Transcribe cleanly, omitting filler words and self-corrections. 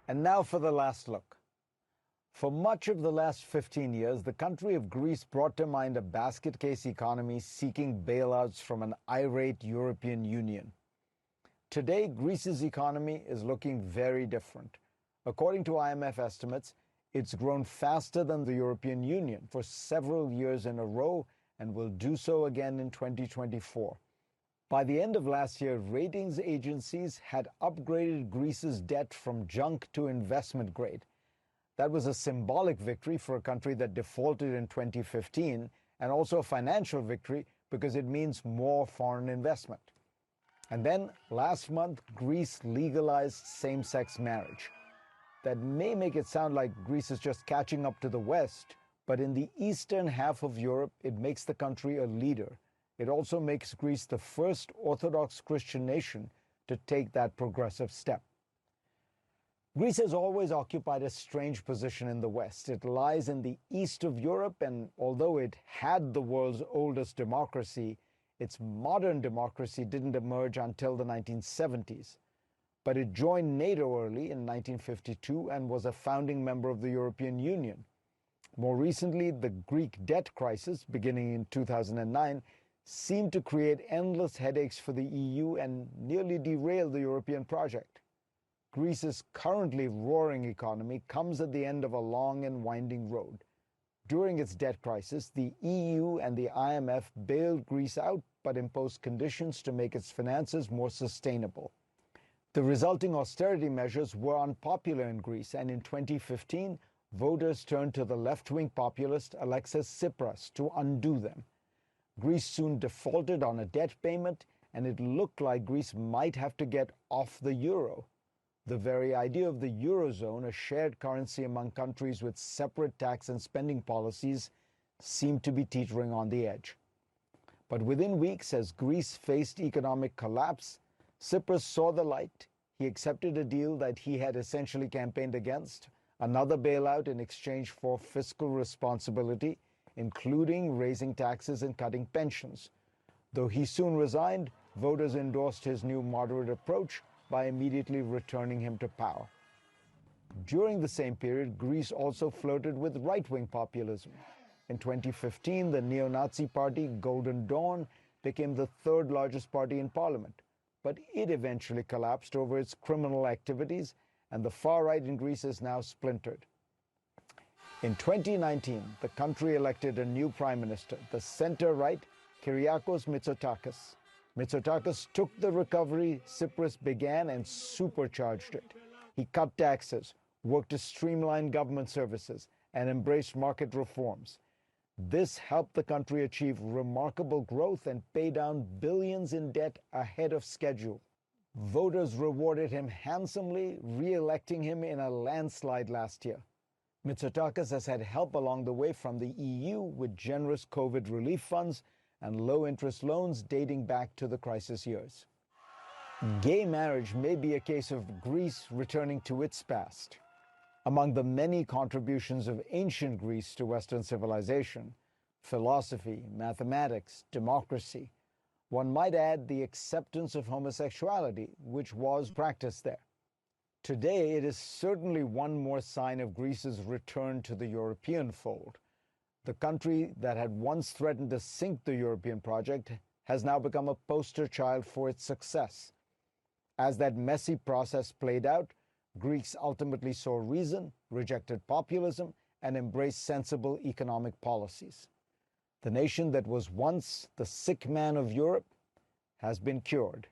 And now for the last look. For much of the last 15 years, the country of Greece brought to mind a basket case economy seeking bailouts from an irate European Union. Today, Greece's economy is looking very different. According to IMF estimates, it's grown faster than the European Union for several years in a row and will do so again in 2024. By the end of last year, ratings agencies had upgraded Greece's debt from junk to investment grade. That was a symbolic victory for a country that defaulted in 2015, and also a financial victory because it means more foreign investment. And then last month, Greece legalized same-sex marriage. That may make it sound like Greece is just catching up to the West, but in the eastern half of Europe, it makes the country a leader. It also makes Greece the first Orthodox Christian nation to take that progressive step. Greece has always occupied a strange position in the West. It lies in the east of Europe, and although it had the world's oldest democracy, its modern democracy didn't emerge until the 1970s. But it joined NATO early in 1952 and was a founding member of the European Union. More recently, the Greek debt crisis, beginning in 2009, seemed to create endless headaches for the EU and nearly derail the European project. Greece's currently roaring economy comes at the end of a long and winding road. During its debt crisis, the EU and the IMF bailed Greece out but imposed conditions to make its finances more sustainable. The resulting austerity measures were unpopular in Greece, and in 2015, voters turned to the left-wing populist Alexis Tsipras to undo them. Greece soon defaulted on a debt payment, and it looked like Greece might have to get off the euro. The very idea of the Eurozone, a shared currency among countries with separate tax and spending policies, seemed to be teetering on the edge. But within weeks, as Greece faced economic collapse, Tsipras saw the light. He accepted a deal that he had essentially campaigned against, another bailout in exchange for fiscal responsibility, including raising taxes and cutting pensions. Though he soon resigned, voters endorsed his new moderate approach by immediately returning him to power. During the same period, Greece also flirted with right-wing populism. In 2015, the neo-Nazi party Golden Dawn became the third largest party in parliament, but it eventually collapsed over its criminal activities, and the far right in Greece is now splintered. In 2019, the country elected a new prime minister, the center-right Kyriakos Mitsotakis. Mitsotakis took the recovery Tsipras began and supercharged it. He cut taxes, worked to streamline government services, and embraced market reforms. This helped the country achieve remarkable growth and pay down billions in debt ahead of schedule. Voters rewarded him handsomely, re-electing him in a landslide last year. Mitsotakis has had help along the way from the EU with generous COVID relief funds and low-interest loans dating back to the crisis years. Gay marriage may be a case of Greece returning to its past. Among the many contributions of ancient Greece to Western civilization, philosophy, mathematics, democracy, one might add the acceptance of homosexuality, which was practiced there. Today, it is certainly one more sign of Greece's return to the European fold. The country that had once threatened to sink the European project has now become a poster child for its success. As that messy process played out, Greeks ultimately saw reason, rejected populism, and embraced sensible economic policies. The nation that was once the sick man of Europe has been cured.